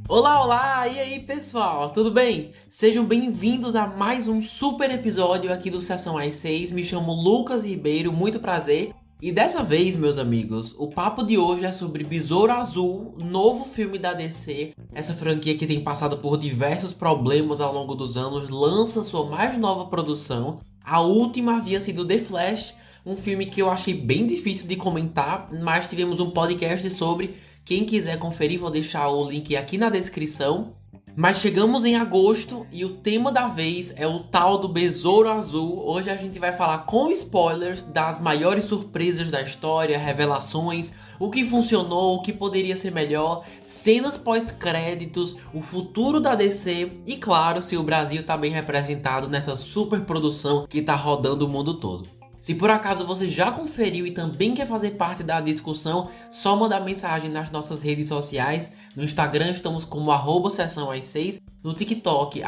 Olá, olá! E aí, pessoal? Tudo bem? Sejam bem-vindos a mais um super episódio aqui do Sessão às 6. Me chamo Lucas Ribeiro, muito prazer. E dessa vez, meus amigos, o papo de hoje é sobre Besouro Azul, novo filme da DC. Essa franquia que tem passado por diversos problemas ao longo dos anos, lança sua mais nova produção. A última havia sido The Flash, um filme que eu achei bem difícil de comentar, mas tivemos um podcast sobre. Quem quiser conferir, vou deixar o link aqui na descrição. Mas chegamos em agosto e o tema da vez é o tal do Besouro Azul. Hoje a gente vai falar com spoilers das maiores surpresas da história, revelações, o que funcionou, o que poderia ser melhor, cenas pós-créditos, o futuro da DC e, claro, se o Brasil está bem representado nessa super produção que está rodando o mundo todo. Se por acaso você já conferiu e também quer fazer parte da discussão, só mandar mensagem nas nossas redes sociais. No Instagram estamos como @sessãoas6, no TikTok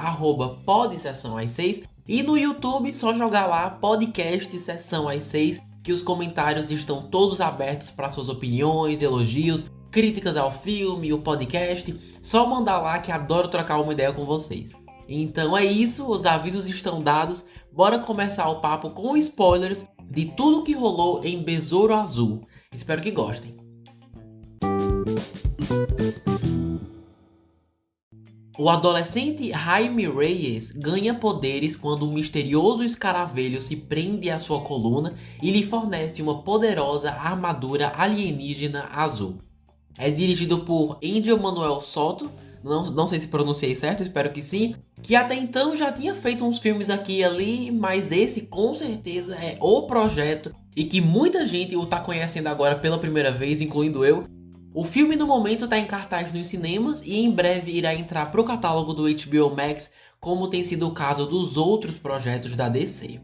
@podsessãoas6 e no YouTube só jogar lá podcast Sessão às 6, que os comentários estão todos abertos para suas opiniões, elogios, críticas ao filme, o podcast. Só mandar lá que adoro trocar uma ideia com vocês. Então é isso, os avisos estão dados, bora começar o papo com spoilers de tudo que rolou em Besouro Azul. Espero que gostem. O adolescente Jaime Reyes ganha poderes quando um misterioso escaravelho se prende à sua coluna e lhe fornece uma poderosa armadura alienígena azul. É dirigido por Angel Manuel Soto, não sei se pronunciei certo, espero que sim, que até então já tinha feito uns filmes aqui e ali, mas esse com certeza é o projeto e que muita gente o tá conhecendo agora pela primeira vez, incluindo eu. O filme no momento está em cartaz nos cinemas e em breve irá entrar pro catálogo do HBO Max, como tem sido o caso dos outros projetos da DC.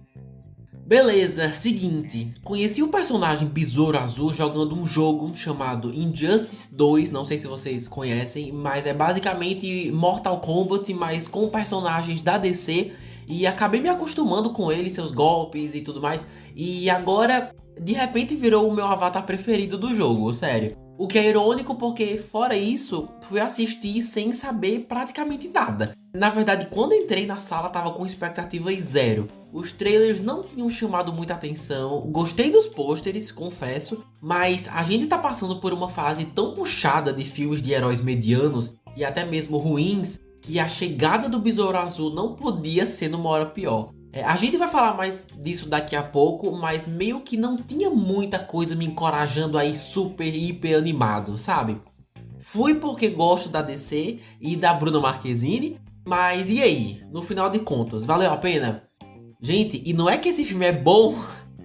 Beleza, seguinte, conheci o personagem Besouro Azul jogando um jogo chamado Injustice 2, não sei se vocês conhecem, mas é basicamente Mortal Kombat, mas com personagens da DC, e acabei me acostumando com ele, seus golpes e tudo mais, e agora de repente virou o meu avatar preferido do jogo, sério. O que é irônico porque, fora isso, fui assistir sem saber praticamente nada. Na verdade, quando entrei na sala, tava com expectativas zero. Os trailers não tinham chamado muita atenção, gostei dos pôsteres, confesso, mas a gente tá passando por uma fase tão puxada de filmes de heróis medianos e até mesmo ruins, que a chegada do Besouro Azul não podia ser numa hora pior. A gente vai falar mais disso daqui a pouco, mas meio que não tinha muita coisa me encorajando a ir super, hiper animado, sabe? Fui porque gosto da DC e da Bruna Marquezine, mas e aí? No final de contas, valeu a pena? Gente, e não é que esse filme é bom,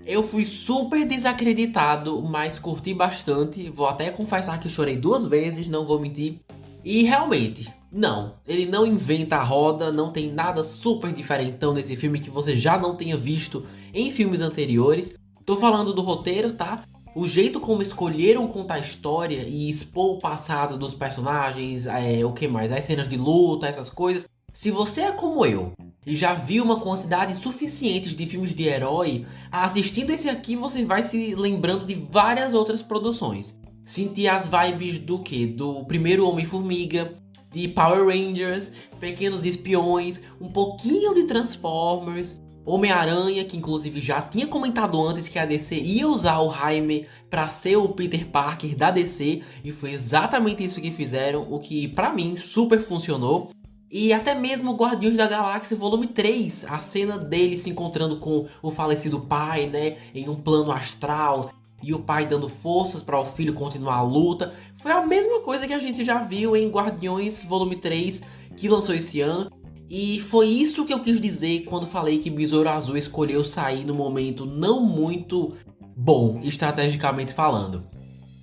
eu fui super desacreditado, mas curti bastante, vou até confessar que chorei 2 vezes, não vou mentir. E realmente, não, ele não inventa a roda, não tem nada super diferentão nesse filme que você já não tenha visto em filmes anteriores. Tô falando do roteiro, tá? O jeito como escolheram contar a história e expor o passado dos personagens, o que mais? As cenas de luta, essas coisas. Se você é como eu e já viu uma quantidade suficiente de filmes de herói, assistindo esse aqui você vai se lembrando de várias outras produções. Sentir as vibes do que? Do primeiro Homem-Formiga, de Power Rangers, Pequenos Espiões, um pouquinho de Transformers, Homem-Aranha, que inclusive já tinha comentado antes que a DC ia usar o Jaime para ser o Peter Parker da DC, e foi exatamente isso que fizeram, o que pra mim super funcionou. E até mesmo Guardiões da Galáxia Volume 3, a cena dele se encontrando com o falecido pai, né, em um plano astral, e o pai dando forças para o filho continuar a luta, foi a mesma coisa que a gente já viu em Guardiões Volume 3, que lançou esse ano. E foi isso que eu quis dizer quando falei que Besouro Azul escolheu sair no momento não muito bom, estrategicamente falando.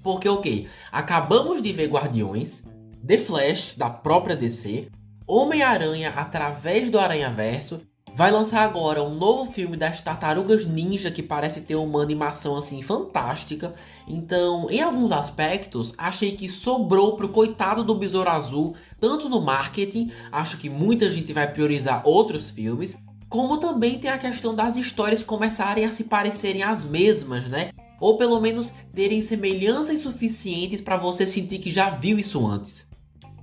Porque ok, acabamos de ver Guardiões, The Flash, da própria DC, Homem-Aranha através do Aranhaverso, vai lançar agora um novo filme das Tartarugas Ninja que parece ter uma animação assim fantástica. Então, em alguns aspectos, achei que sobrou pro coitado do Besouro Azul, tanto no marketing, acho que muita gente vai priorizar outros filmes, como também tem a questão das histórias começarem a se parecerem as mesmas, né? ou pelo menos terem semelhanças suficientes para você sentir que já viu isso antes.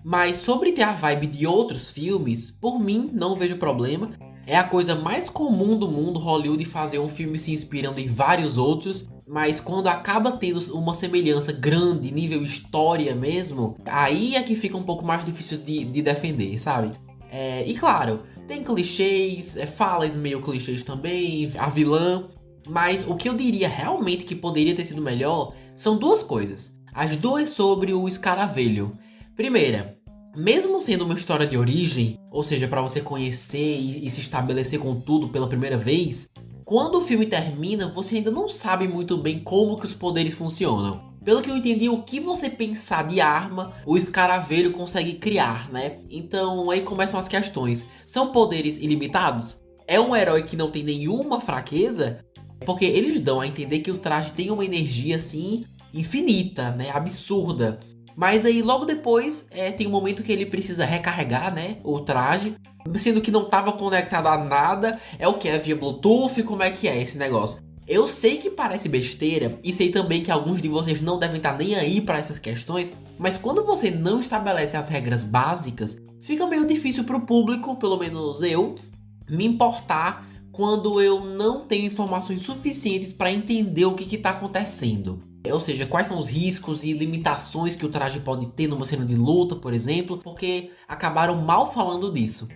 Mas sobre ter a vibe de outros filmes, por mim não vejo problema. É a coisa mais comum do mundo Hollywood fazer um filme se inspirando em vários outros, mas quando acaba tendo uma semelhança grande, nível história mesmo, aí é que fica um pouco mais difícil de defender, sabe? E claro, tem clichês, falas meio clichês também, a vilã, mas o que eu diria realmente que poderia ter sido melhor são duas coisas. As duas sobre o Escaravelho. Primeira, mesmo sendo uma história de origem, ou seja, para você conhecer e se estabelecer com tudo pela primeira vez, quando o filme termina, você ainda não sabe muito bem como que os poderes funcionam. Pelo que eu entendi, o que você pensar de arma, o Escaravelho consegue criar, né? Então aí começam as questões. São poderes ilimitados? É um herói que não tem nenhuma fraqueza? Porque eles dão a entender que o traje tem uma energia assim infinita, né? Absurda. Mas aí logo depois tem um momento que ele precisa recarregar, né, o traje, sendo que não estava conectado a nada. É o que? É via Bluetooth? Como é que é esse negócio? Eu sei que parece besteira e sei também que alguns de vocês não devem estar nem aí para essas questões, mas quando você não estabelece as regras básicas, fica meio difícil para o público, pelo menos eu, me importar quando eu não tenho informações suficientes para entender o que está acontecendo. Ou seja, quais são os riscos e limitações que o traje pode ter numa cena de luta, por exemplo, porque acabaram mal falando disso.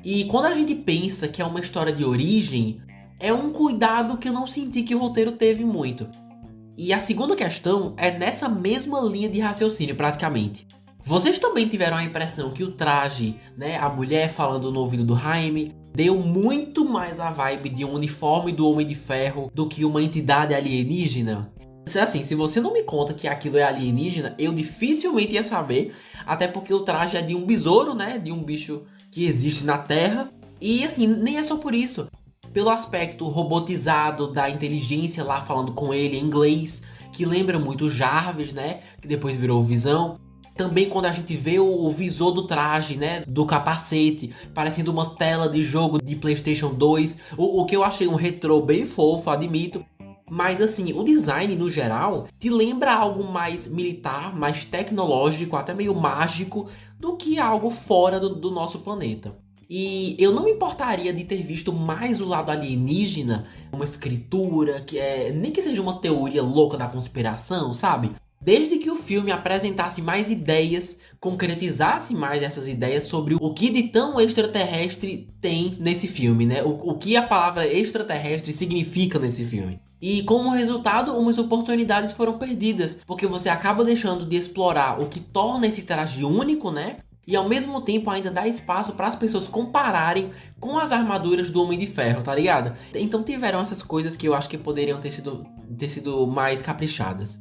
E quando a gente pensa que é uma história de origem, é um cuidado que eu não senti que o roteiro teve muito. E a segunda questão é nessa mesma linha de raciocínio, praticamente. Vocês também tiveram a impressão que o traje, né, a mulher falando no ouvido do Jaime, deu muito mais a vibe de um uniforme do Homem de Ferro do que uma entidade alienígena? Assim, se você não me conta que aquilo é alienígena, eu dificilmente ia saber, até porque o traje é de um besouro, né, de um bicho que existe na Terra, e assim, nem é só por isso. Pelo aspecto robotizado da inteligência lá falando com ele em inglês, que lembra muito o Jarvis, né, que depois virou o Visão. Também quando a gente vê o visor do traje, né, do capacete, parecendo uma tela de jogo de PlayStation 2, o que eu achei um retrô bem fofo, admito. Mas assim, o design no geral te lembra algo mais militar, mais tecnológico, até meio mágico, do que algo fora do nosso planeta. E eu não me importaria de ter visto mais o lado alienígena, uma escritura, nem que seja uma teoria louca da conspiração, sabe? Desde que o filme apresentasse mais ideias, concretizasse mais essas ideias sobre o que de tão extraterrestre tem nesse filme, né? O que a palavra extraterrestre significa nesse filme. E como resultado, umas oportunidades foram perdidas, porque você acaba deixando de explorar o que torna esse traje único, né? E ao mesmo tempo ainda dá espaço para as pessoas compararem com as armaduras do Homem de Ferro, tá ligado? Então tiveram essas coisas que eu acho que poderiam ter sido mais caprichadas.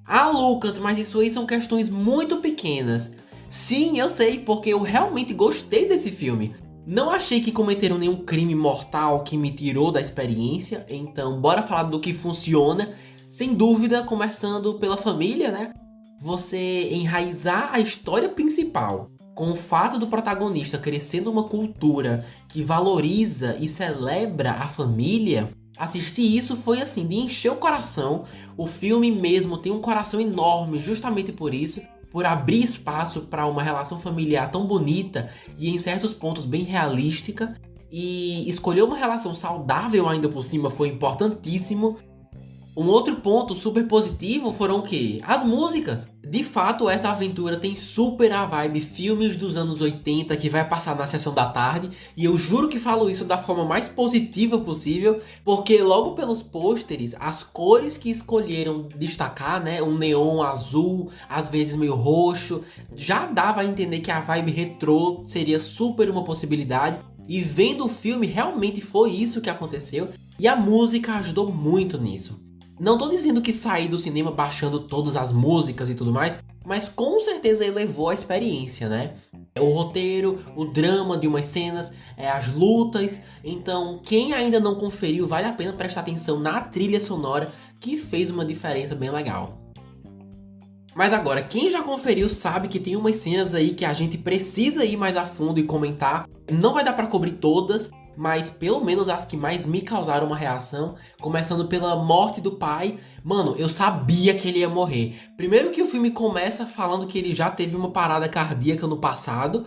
Ah, Lucas, mas isso aí são questões muito pequenas. Sim, eu sei, porque eu realmente gostei desse filme. Não achei que cometeram nenhum crime mortal que me tirou da experiência, então bora falar do que funciona. Sem dúvida, começando pela família, né? Você enraizar a história principal com o fato do protagonista crescer numa cultura que valoriza e celebra a família. Assistir isso foi assim, de encher o coração. O filme mesmo tem um coração enorme justamente por isso, por abrir espaço para uma relação familiar tão bonita e em certos pontos bem realística. E escolher uma relação saudável ainda por cima foi importantíssimo. Um outro ponto super positivo foram o quê? As músicas. De fato, essa aventura tem super a vibe filmes dos anos 80 que vai passar na sessão da tarde. E eu juro que falo isso da forma mais positiva possível, porque logo pelos pôsteres, as cores que escolheram destacar, né? Um neon azul, às vezes meio roxo, já dava a entender que a vibe retrô seria super uma possibilidade. E vendo o filme, realmente foi isso que aconteceu. E a música ajudou muito nisso. Não tô dizendo que saí do cinema baixando todas as músicas e tudo mais, mas com certeza elevou a experiência, né? O roteiro, o drama de umas cenas, as lutas. Então, quem ainda não conferiu, vale a pena prestar atenção na trilha sonora, que fez uma diferença bem legal. Mas agora, quem já conferiu sabe que tem umas cenas aí que a gente precisa ir mais a fundo e comentar. Não vai dar pra cobrir todas, mas pelo menos as que mais me causaram uma reação, começando pela morte do pai. Mano, eu sabia que ele ia morrer. Primeiro que o filme começa falando que ele já teve uma parada cardíaca no passado,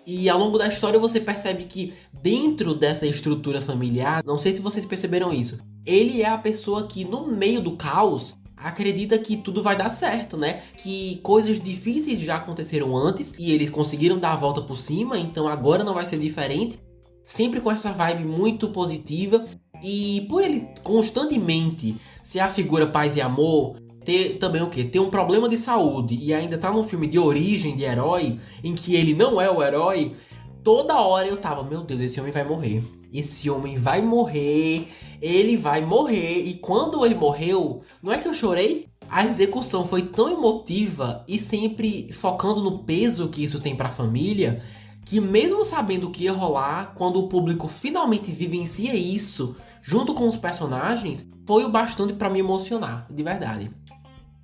e ao longo da história você percebe que dentro dessa estrutura familiar, não sei se vocês perceberam isso, ele é a pessoa que no meio do caos acredita que tudo vai dar certo, né? Que coisas difíceis já aconteceram antes e eles conseguiram dar a volta por cima, então agora não vai ser diferente. Sempre com essa vibe muito positiva. E por ele constantemente ser a figura paz e amor, ter também o quê? Ter um problema de saúde e ainda tá num filme de origem de herói, em que ele não é o herói, toda hora eu tava, meu Deus, esse homem vai morrer. Esse homem vai morrer, ele vai morrer. E quando ele morreu, não é que eu chorei? A execução foi tão emotiva e sempre focando no peso que isso tem pra família, que mesmo sabendo o que ia rolar, quando o público finalmente vivencia isso, junto com os personagens, foi o bastante pra me emocionar, de verdade.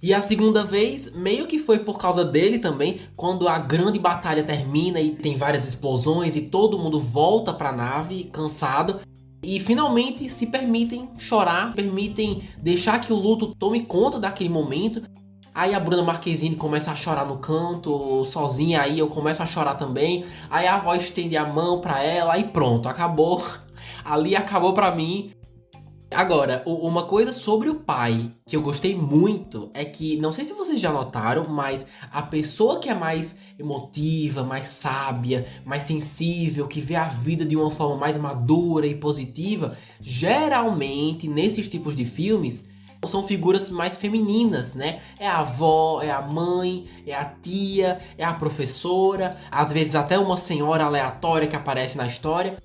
E a segunda vez, meio que foi por causa dele também, quando a grande batalha termina e tem várias explosões e todo mundo volta pra nave, cansado. E finalmente se permitem chorar, permitem deixar que o luto tome conta daquele momento. Aí a Bruna Marquezine começa a chorar no canto, sozinha, aí eu começo a chorar também. Aí a avó estende a mão pra ela e pronto, acabou. Ali acabou pra mim. Agora, uma coisa sobre o pai que eu gostei muito é que, não sei se vocês já notaram, mas a pessoa que é mais emotiva, mais sábia, mais sensível, que vê a vida de uma forma mais madura e positiva, geralmente, nesses tipos de filmes, são figuras mais femininas, né? É a avó, é a mãe, é a tia, é a professora, às vezes até uma senhora aleatória que aparece na história.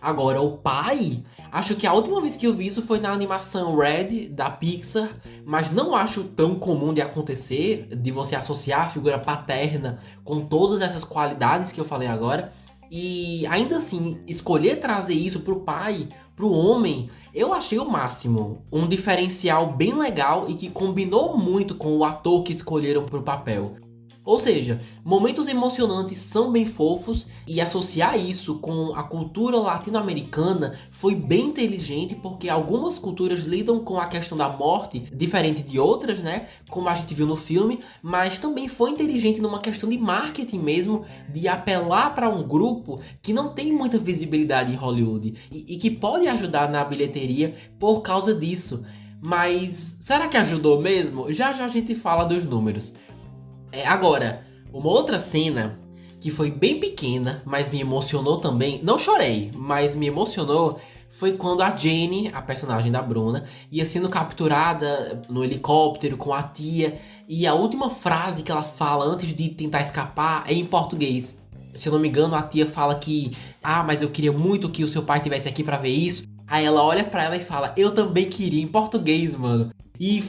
Agora, o pai, acho que a última vez que eu vi isso foi na animação Red, da Pixar, mas não acho tão comum de acontecer, de você associar a figura paterna com todas essas qualidades que eu falei agora. E ainda assim, escolher trazer isso pro pai, pro homem, eu achei o máximo. Um diferencial bem legal e que combinou muito com o ator que escolheram pro papel. Ou seja, momentos emocionantes são bem fofos e associar isso com a cultura latino-americana foi bem inteligente, porque algumas culturas lidam com a questão da morte diferente de outras, né? Como a gente viu no filme, mas também foi inteligente numa questão de marketing mesmo, de apelar para um grupo que não tem muita visibilidade em Hollywood e que pode ajudar na bilheteria por causa disso. Mas será que ajudou mesmo? Já já a gente fala dos números. Agora, uma outra cena que foi bem pequena, mas me emocionou também. Não chorei, mas me emocionou. Foi quando a Jenny, a personagem da Bruna, ia sendo capturada no helicóptero com a tia. E a última frase que ela fala antes de tentar escapar é em português. Se eu não me engano, a tia fala que mas eu queria muito que o seu pai estivesse aqui pra ver isso. Aí ela olha pra ela e fala, eu também queria, em português, mano. E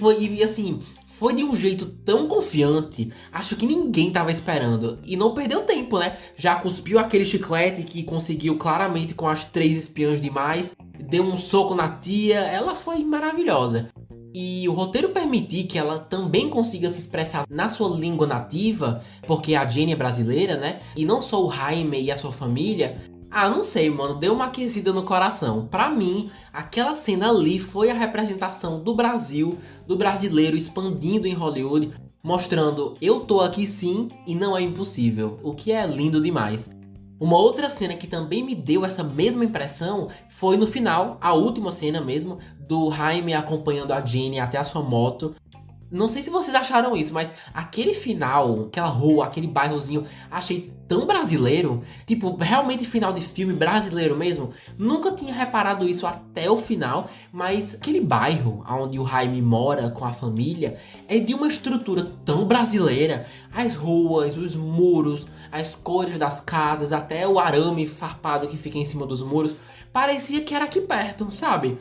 assim, foi de um jeito tão confiante, acho que ninguém tava esperando. E não perdeu tempo, né? Já cuspiu aquele chiclete que conseguiu claramente com as 3 espiãs demais. Deu um soco na tia, ela foi maravilhosa. E o roteiro permitir que ela também consiga se expressar na sua língua nativa, porque a Jenny é brasileira, né? E não só o Jaime e a sua família. Não sei, mano, deu uma aquecida no coração. Pra mim, aquela cena ali foi a representação do Brasil, do brasileiro expandindo em Hollywood, mostrando eu tô aqui sim e não é impossível, o que é lindo demais. Uma outra cena que também me deu essa mesma impressão foi no final, a última cena mesmo, do Jaime acompanhando a Jenny até a sua moto. Não sei se vocês acharam isso, mas aquele final, aquela rua, aquele bairrozinho, achei tão brasileiro. Tipo, realmente final de filme brasileiro mesmo. Nunca tinha reparado isso até o final, mas aquele bairro onde o Jaime mora com a família é de uma estrutura tão brasileira. As ruas, os muros, as cores das casas, até o arame farpado que fica em cima dos muros. Parecia que era aqui perto, sabe?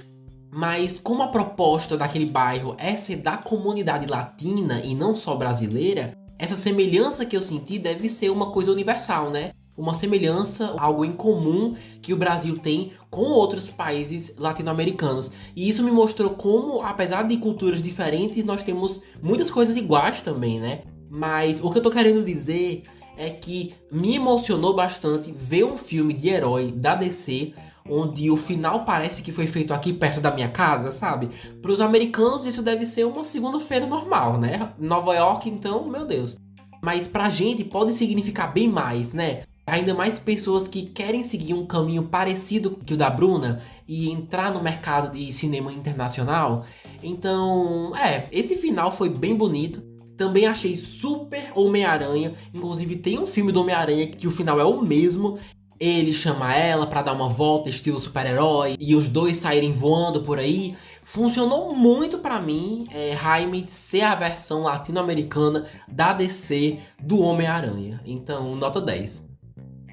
Mas como a proposta daquele bairro é ser da comunidade latina e não só brasileira, essa semelhança que eu senti deve ser uma coisa universal, né? Uma semelhança, algo em comum que o Brasil tem com outros países latino-americanos. E isso me mostrou como, apesar de culturas diferentes, nós temos muitas coisas iguais também, né? Mas o que eu tô querendo dizer é que me emocionou bastante ver um filme de herói da DC onde o final parece que foi feito aqui perto da minha casa, sabe? Para os americanos isso deve ser uma segunda-feira normal, né? Nova York, então, meu Deus. Mas pra gente pode significar bem mais, né? Ainda mais pessoas que querem seguir um caminho parecido que o da Bruna e entrar no mercado de cinema internacional. Então, esse final foi bem bonito. Também achei super Homem-Aranha. Inclusive tem um filme do Homem-Aranha que o final é o mesmo. Ele chama ela pra dar uma volta estilo super-herói e os dois saírem voando por aí. Funcionou muito pra mim, Jaime ser a versão latino-americana da DC do Homem-Aranha. Então, nota 10.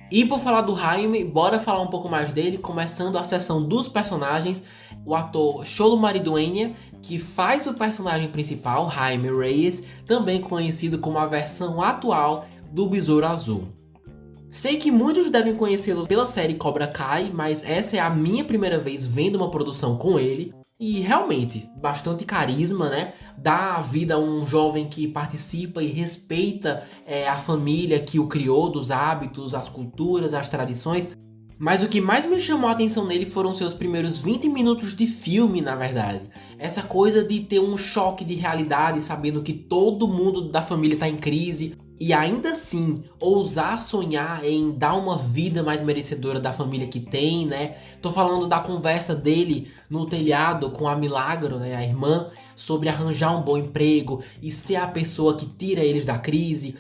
E por falar do Jaime, bora falar um pouco mais dele, começando a seção dos personagens. O ator Xolo Maridueña, que faz o personagem principal, Jaime Reyes, também conhecido como a versão atual do Besouro Azul. Sei que muitos devem conhecê-lo pela série Cobra Kai, mas essa é a minha primeira vez vendo uma produção com ele. E realmente, bastante carisma, né? Dá vida a um jovem que participa e respeita a família que o criou, dos hábitos, as culturas, as tradições. Mas o que mais me chamou a atenção nele foram seus primeiros 20 minutos de filme, na verdade. Essa coisa de ter um choque de realidade, sabendo que todo mundo da família está em crise. E ainda assim, ousar sonhar em dar uma vida mais merecedora da família que tem, né? Tô falando da conversa dele no telhado com a Milagro, né, a irmã, sobre arranjar um bom emprego e ser a pessoa que tira eles da crise.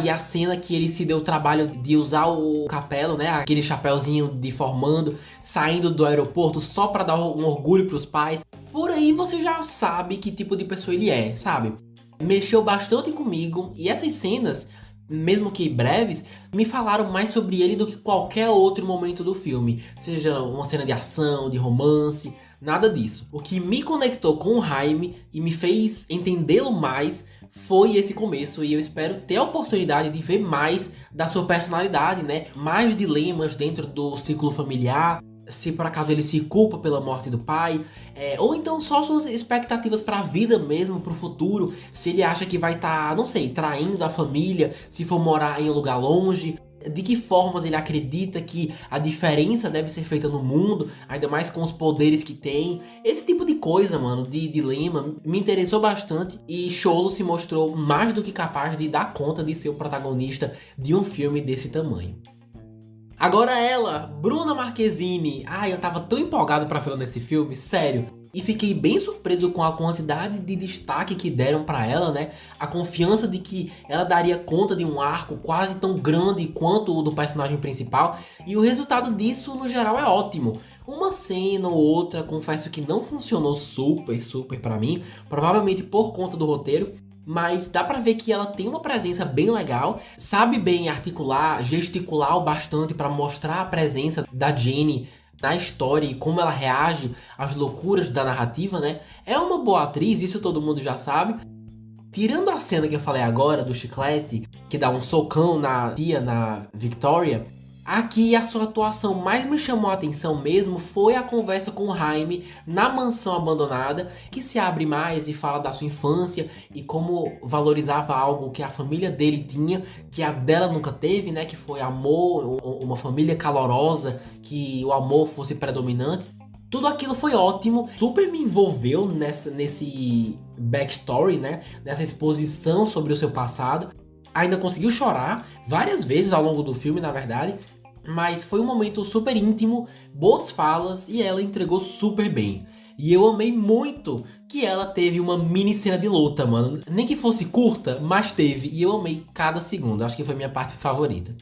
E a cena que ele se deu o trabalho de usar o capelo, né, aquele chapéuzinho de formando, saindo do aeroporto só pra dar um orgulho pros pais. Por aí você já sabe que tipo de pessoa ele é, sabe? Mexeu bastante comigo e essas cenas, mesmo que breves, me falaram mais sobre ele do que qualquer outro momento do filme. Seja uma cena de ação, de romance, nada disso. O que me conectou com o Jaime e me fez entendê-lo mais foi esse começo, e eu espero ter a oportunidade de ver mais da sua personalidade, né? Mais dilemas dentro do ciclo familiar. Se por acaso ele se culpa pela morte do pai, ou então só suas expectativas para a vida mesmo, para o futuro. Se ele acha que vai estar, não sei, traindo a família, se for morar em um lugar longe. De que formas ele acredita que a diferença deve ser feita no mundo, ainda mais com os poderes que tem. Esse tipo de coisa, mano, de dilema, me interessou bastante. E Xolo se mostrou mais do que capaz de dar conta de ser o protagonista de um filme desse tamanho. Agora ela, Bruna Marquezine. Eu tava tão empolgado pra vê-la nesse filme, sério. E fiquei bem surpreso com a quantidade de destaque que deram pra ela, né? A confiança de que ela daria conta de um arco quase tão grande quanto o do personagem principal. E o resultado disso, no geral, é ótimo. Uma cena ou outra, confesso que não funcionou super pra mim. Provavelmente por conta do roteiro. Mas dá pra ver que ela tem uma presença bem legal, sabe bem articular, gesticular o bastante pra mostrar a presença da Jenny na história e como ela reage às loucuras da narrativa, né? É uma boa atriz, isso todo mundo já sabe. Tirando a cena que eu falei agora do chiclete, que dá um socão na tia, na Victoria, aqui a sua atuação mais me chamou a atenção mesmo foi a conversa com o Jaime na mansão abandonada, que se abre mais e fala da sua infância e como valorizava algo que a família dele tinha, que a dela nunca teve, né? Que foi amor, uma família calorosa, que o amor fosse predominante. Tudo aquilo foi ótimo, super me envolveu nesse backstory, né? Nessa exposição sobre o seu passado. Ainda conseguiu chorar várias vezes ao longo do filme, na verdade. Mas foi um momento super íntimo, boas falas e ela entregou super bem. E eu amei muito que ela teve uma mini cena de luta, mano. Nem que fosse curta, mas teve. E eu amei cada segundo. Acho que foi minha parte favorita.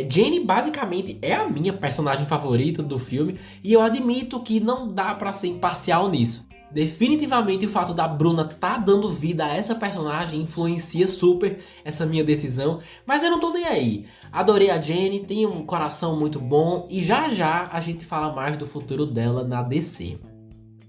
Jenny basicamente é a minha personagem favorita do filme. E eu admito que não dá pra ser imparcial nisso. Definitivamente o fato da Bruna tá dando vida a essa personagem influencia super essa minha decisão, mas eu não tô nem aí. Adorei a Jenny, tem um coração muito bom e já já a gente fala mais do futuro dela na DC.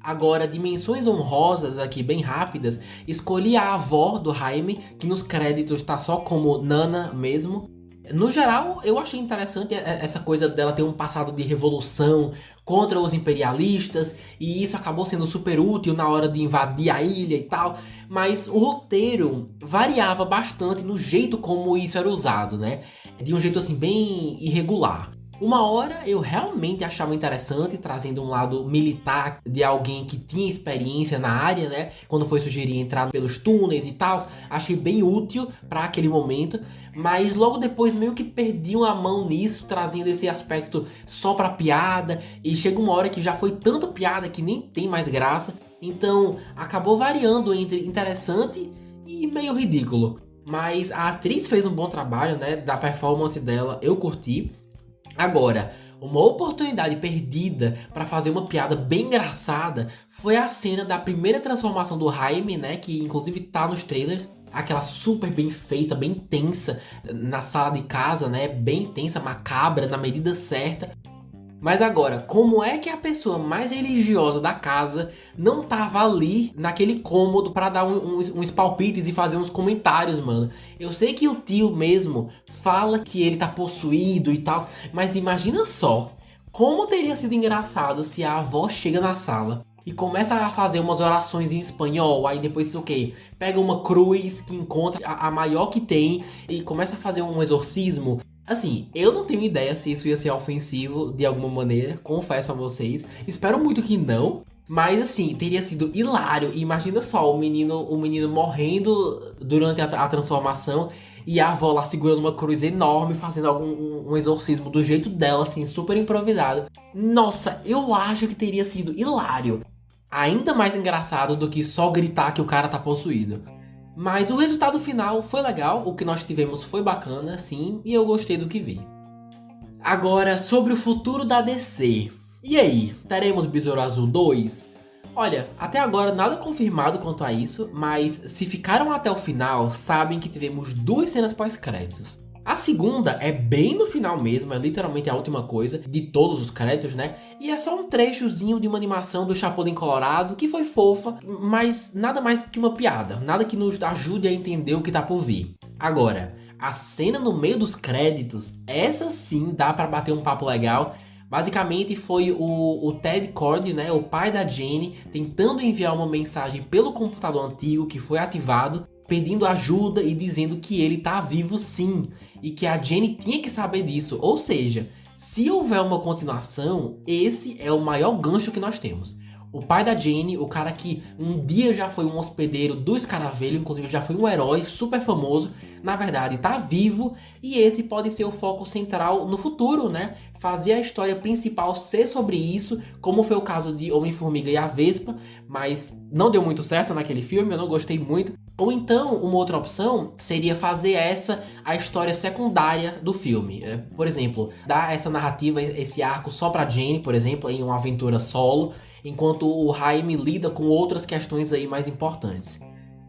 Agora, dimensões honrosas aqui bem rápidas, escolhi a avó do Jaime, que nos créditos tá só como Nana mesmo. No geral, eu achei interessante essa coisa dela ter um passado de revolução contra os imperialistas, e isso acabou sendo super útil na hora de invadir a ilha e tal, mas o roteiro variava bastante no jeito como isso era usado, né? De um jeito assim bem irregular. Uma hora eu realmente achava interessante, trazendo um lado militar de alguém que tinha experiência na área, né? Quando foi sugerir entrar pelos túneis e tal, achei bem útil para aquele momento. Mas logo depois meio que perdiam a mão nisso, trazendo esse aspecto só pra piada. E chega uma hora que já foi tanta piada que nem tem mais graça. Então acabou variando entre interessante e meio ridículo. Mas a atriz fez um bom trabalho, né? Da performance dela, eu curti. Agora, uma oportunidade perdida para fazer uma piada bem engraçada foi a cena da primeira transformação do Jaime, né? Que inclusive tá nos trailers. Aquela super bem feita, bem tensa na sala de casa, né? Bem tensa, macabra, na medida certa. Mas agora, como é que a pessoa mais religiosa da casa não tava ali naquele cômodo pra dar uns palpites e fazer uns comentários, mano? Eu sei que o tio mesmo fala que ele tá possuído e tal, mas imagina só, como teria sido engraçado se a avó chega na sala e começa a fazer umas orações em espanhol, aí depois o quê? Pega uma cruz que encontra a maior que tem e começa a fazer um exorcismo. Assim, eu não tenho ideia se isso ia ser ofensivo de alguma maneira, confesso a vocês. Espero muito que não. Mas assim, teria sido hilário. Imagina só, o menino morrendo durante a transformação e a avó lá segurando uma cruz enorme, fazendo um exorcismo do jeito dela, assim, super improvisado. Nossa, eu acho que teria sido hilário. Ainda mais engraçado do que só gritar que o cara tá possuído. Mas o resultado final foi legal, o que nós tivemos foi bacana, sim, e eu gostei do que vi. Agora, sobre o futuro da DC. E aí, teremos Besouro Azul 2? Olha, até agora nada confirmado quanto a isso, mas se ficaram até o final, sabem que tivemos 2 cenas pós-créditos. A segunda é bem no final mesmo, é literalmente a última coisa de todos os créditos, né? E é só um trechozinho de uma animação do Chapolin Colorado que foi fofa, mas nada mais que uma piada, nada que nos ajude a entender o que tá por vir. Agora, a cena no meio dos créditos, essa sim dá pra bater um papo legal. Basicamente foi o Ted Kord, né, o pai da Jenny, tentando enviar uma mensagem pelo computador antigo que foi ativado, pedindo ajuda e dizendo que ele tá vivo sim, e que a Jenny tinha que saber disso. Ou seja, se houver uma continuação, esse é o maior gancho que nós temos. O pai da Jenny, o cara que um dia já foi um hospedeiro do Escaravelho, inclusive já foi um herói super famoso, na verdade tá vivo, e esse pode ser o foco central no futuro, né? Fazer a história principal ser sobre isso, como foi o caso de Homem-Formiga e a Vespa, mas não deu muito certo naquele filme, eu não gostei muito. Ou então, uma outra opção seria fazer essa a história secundária do filme. Por exemplo, dar essa narrativa, esse arco só pra Jenny, por exemplo, em uma aventura solo, enquanto o Jaime lida com outras questões aí mais importantes.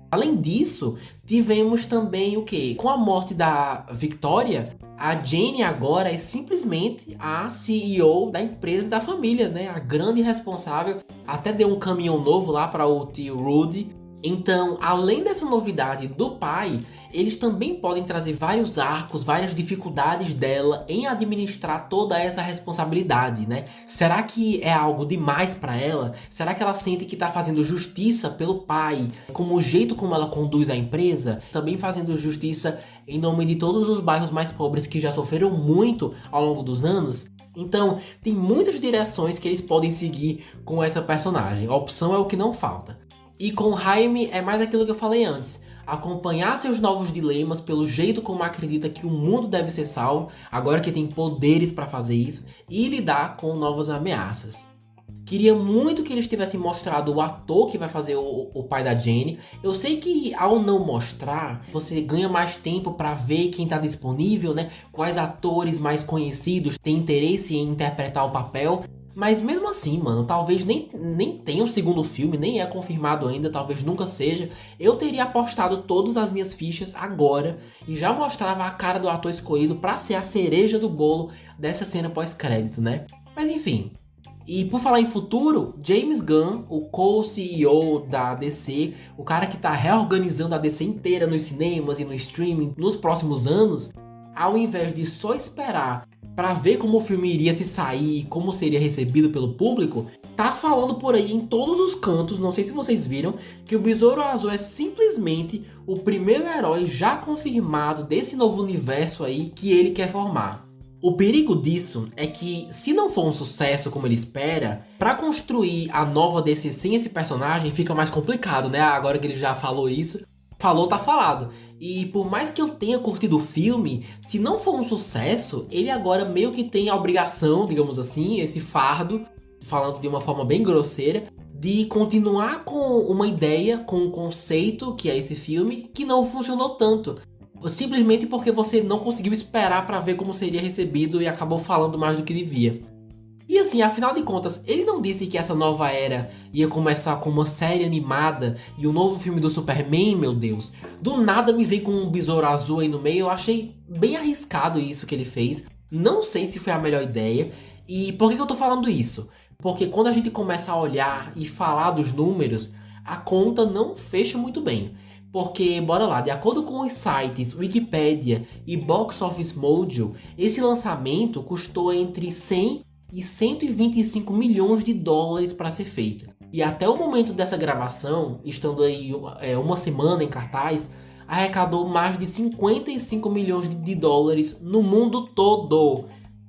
Além disso, tivemos também o quê? Com a morte da Victoria, a Jenny agora é simplesmente a CEO da empresa da família, né? A grande responsável. Até deu um caminhão novo lá para o tio Rudy. Então, além dessa novidade do pai, eles também podem trazer vários arcos, várias dificuldades dela em administrar toda essa responsabilidade, né? Será que é algo demais para ela? Será que ela sente que tá fazendo justiça pelo pai, como o jeito como ela conduz a empresa? Também fazendo justiça em nome de todos os bairros mais pobres que já sofreram muito ao longo dos anos? Então, tem muitas direções que eles podem seguir com essa personagem. A opção é o que não falta. E com Jaime é mais aquilo que eu falei antes. Acompanhar seus novos dilemas pelo jeito como acredita que o mundo deve ser salvo, agora que tem poderes para fazer isso, e lidar com novas ameaças. Queria muito que eles tivessem mostrado o ator que vai fazer o pai da Jenny. Eu sei que ao não mostrar, você ganha mais tempo para ver quem tá disponível, né? Quais atores mais conhecidos têm interesse em interpretar o papel. Mas mesmo assim, mano, talvez nem tenha um segundo filme, nem é confirmado ainda, talvez nunca seja. Eu teria apostado todas as minhas fichas agora e já mostrava a cara do ator escolhido pra ser a cereja do bolo dessa cena pós-crédito, né? Mas enfim. E por falar em futuro, James Gunn, o co-CEO da DC, o cara que tá reorganizando a DC inteira nos cinemas e no streaming nos próximos anos, ao invés de só esperar para ver como o filme iria se sair, como seria recebido pelo público, tá falando por aí em todos os cantos, não sei se vocês viram, que o Besouro Azul é simplesmente o primeiro herói já confirmado desse novo universo aí que ele quer formar. O perigo disso é que, se não for um sucesso como ele espera, pra construir a nova DC sem esse personagem fica mais complicado, né? Agora que ele já falou isso, falou tá falado. E por mais que eu tenha curtido o filme, se não for um sucesso, ele agora meio que tem a obrigação, digamos assim, esse fardo, falando de uma forma bem grosseira, de continuar com uma ideia, com um conceito, que é esse filme, que não funcionou tanto. Simplesmente porque você não conseguiu esperar pra ver como seria recebido e acabou falando mais do que devia. E assim, afinal de contas, ele não disse que essa nova era ia começar com uma série animada e um novo filme do Superman, meu Deus. Do nada me veio com um besouro azul aí no meio, eu achei bem arriscado isso que ele fez. Não sei se foi a melhor ideia. E por que eu tô falando isso? Porque quando a gente começa a olhar e falar dos números, a conta não fecha muito bem. Porque, bora lá, de acordo com os sites Wikipedia e Box Office Mojo, esse lançamento custou entre 100 e 125 milhões de dólares para ser feito. E até o momento dessa gravação, estando aí uma semana em cartaz, arrecadou mais de 55 milhões de dólares no mundo todo.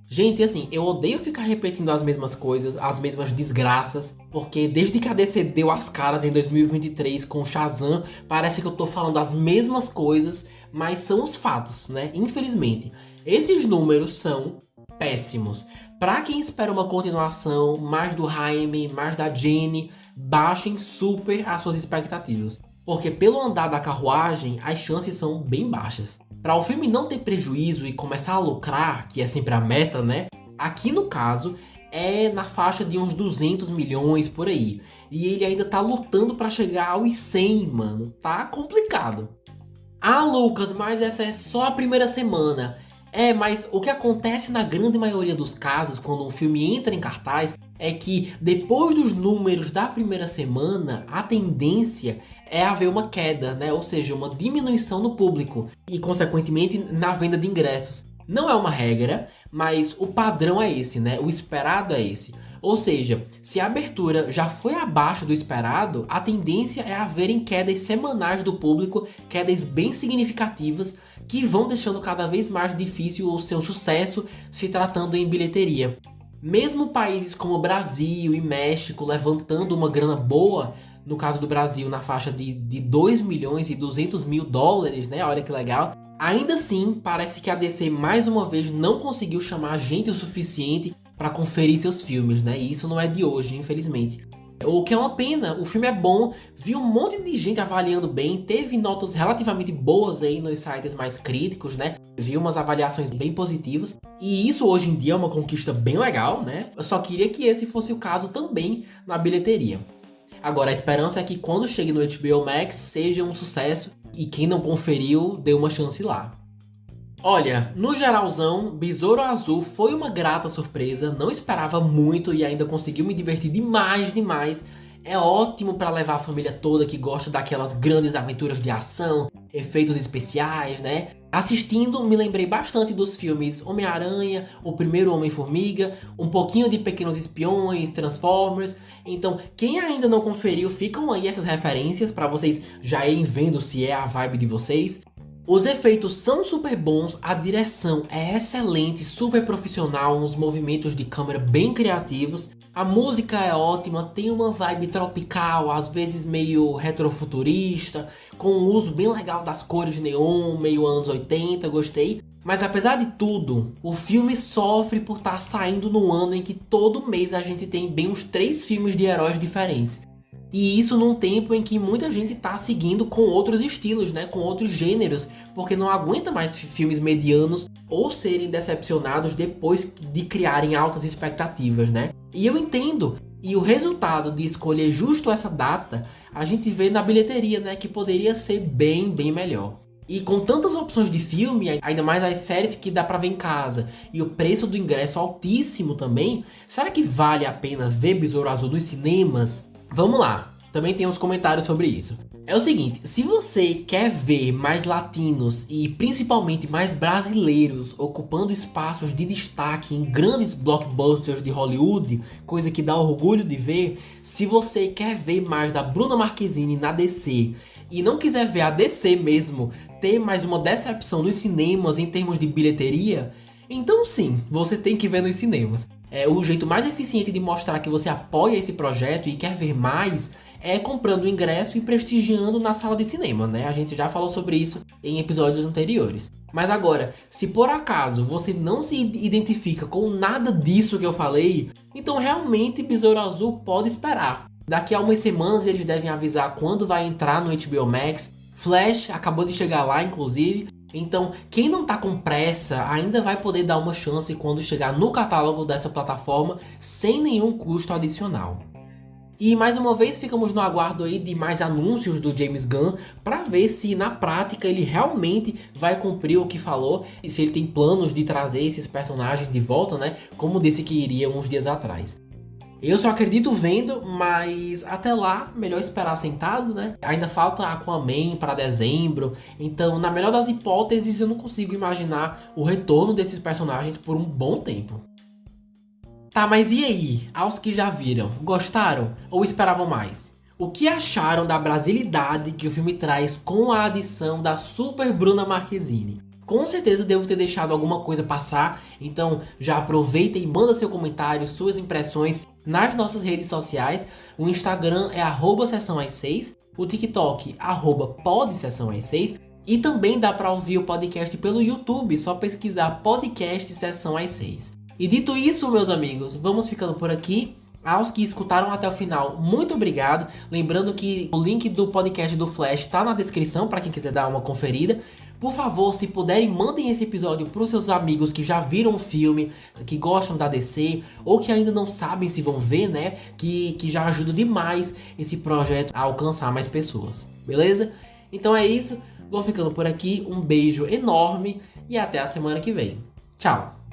Gente, assim, eu odeio ficar repetindo as mesmas coisas, as mesmas desgraças, porque desde que a DC deu as caras em 2023 com Shazam, parece que eu tô falando as mesmas coisas, mas são os fatos, né? Infelizmente. Esses números são péssimos. Pra quem espera uma continuação, mais do Jaime, mais da Jenny, baixem super as suas expectativas. Porque pelo andar da carruagem, as chances são bem baixas. Para o filme não ter prejuízo e começar a lucrar, que é sempre a meta, né? Aqui no caso, é na faixa de uns 200 milhões por aí. E ele ainda tá lutando para chegar aos 100, mano. Tá complicado. Ah, Lucas, mas essa é só a primeira semana. Mas o que acontece na grande maioria dos casos, quando um filme entra em cartaz, é que depois dos números da primeira semana, a tendência é haver uma queda, né? Ou seja, uma diminuição no público e, consequentemente, na venda de ingressos. Não é uma regra, mas o padrão é esse, né? O esperado é esse. Ou seja, se a abertura já foi abaixo do esperado, a tendência é haverem quedas semanais do público, quedas bem significativas, que vão deixando cada vez mais difícil o seu sucesso se tratando em bilheteria. Mesmo países como Brasil e México levantando uma grana boa, no caso do Brasil na faixa de 2 milhões e 200 mil dólares, né? Olha que legal. Ainda assim, parece que a DC mais uma vez não conseguiu chamar gente o suficiente para conferir seus filmes, né? E isso não é de hoje, infelizmente. O que é uma pena, o filme é bom, vi um monte de gente avaliando bem, teve notas relativamente boas aí nos sites mais críticos, né? Vi umas avaliações bem positivas, e isso hoje em dia é uma conquista bem legal, né? Eu só queria que esse fosse o caso também na bilheteria. Agora, a esperança é que quando chegue no HBO Max seja um sucesso, e quem não conferiu, dê uma chance lá. Olha, no geralzão, Besouro Azul foi uma grata surpresa, não esperava muito e ainda conseguiu me divertir demais. É ótimo para levar a família toda que gosta daquelas grandes aventuras de ação, efeitos especiais, né? Assistindo, me lembrei bastante dos filmes Homem-Aranha, O Primeiro Homem-Formiga, um pouquinho de Pequenos Espiões, Transformers. Então, quem ainda não conferiu, ficam aí essas referências para vocês já irem vendo se é a vibe de vocês. Os efeitos são super bons, a direção é excelente, super profissional, uns movimentos de câmera bem criativos. A música é ótima, tem uma vibe tropical, às vezes meio retrofuturista, com um uso bem legal das cores neon, meio anos 80, gostei. Mas apesar de tudo, o filme sofre por estar saindo no ano em que todo mês a gente tem bem uns 3 filmes de heróis diferentes. E isso num tempo em que muita gente tá seguindo com outros estilos, né? Com outros gêneros, porque não aguenta mais filmes medianos ou serem decepcionados depois de criarem altas expectativas, né? E eu entendo. E o resultado de escolher justo essa data, a gente vê na bilheteria, né? Que poderia ser bem melhor. E com tantas opções de filme, ainda mais as séries que dá pra ver em casa, e o preço do ingresso altíssimo também, será que vale a pena ver Besouro Azul nos cinemas? Vamos lá, também tem uns comentários sobre isso. É o seguinte, se você quer ver mais latinos e principalmente mais brasileiros ocupando espaços de destaque em grandes blockbusters de Hollywood, coisa que dá orgulho de ver, se você quer ver mais da Bruna Marquezine na DC e não quiser ver a DC mesmo ter mais uma decepção nos cinemas em termos de bilheteria, Então sim, você tem que ver nos cinemas. O jeito mais eficiente de mostrar que você apoia esse projeto e quer ver mais é comprando o ingresso e prestigiando na sala de cinema, né? A gente já falou sobre isso em episódios anteriores. Mas agora, se por acaso você não se identifica com nada disso que eu falei, então realmente Besouro Azul pode esperar. Daqui a umas semanas eles devem avisar quando vai entrar no HBO Max. Flash acabou de chegar lá, inclusive. Então, quem não tá com pressa ainda vai poder dar uma chance quando chegar no catálogo dessa plataforma sem nenhum custo adicional. E mais uma vez ficamos no aguardo aí de mais anúncios do James Gunn para ver se na prática ele realmente vai cumprir o que falou e se ele tem planos de trazer esses personagens de volta, né? Como disse que iria uns dias atrás. Eu só acredito vendo, mas até lá, melhor esperar sentado, né? Ainda falta Aquaman para dezembro, então na melhor das hipóteses eu não consigo imaginar o retorno desses personagens por um bom tempo. Tá, mas e aí? Aos que já viram, gostaram ou esperavam mais? O que acharam da brasilidade que o filme traz com a adição da Super Bruna Marquezine? Com certeza devo ter deixado alguma coisa passar, então já aproveita e manda seu comentário, suas impressões nas nossas redes sociais. O Instagram é @sessãoas6, o TikTok @podsessãoas6 e também dá para ouvir o podcast pelo YouTube, só pesquisar podcast Sessão às 6. E dito isso, meus amigos, vamos ficando por aqui. Aos que escutaram até o final, muito obrigado. Lembrando que o link do podcast do Flash está na descrição para quem quiser dar uma conferida. Por favor, se puderem, mandem esse episódio para os seus amigos que já viram o filme, que gostam da DC, ou que ainda não sabem se vão ver, né? Que já ajuda demais esse projeto a alcançar mais pessoas, beleza? Então é isso, vou ficando por aqui, um beijo enorme e até a semana que vem. Tchau!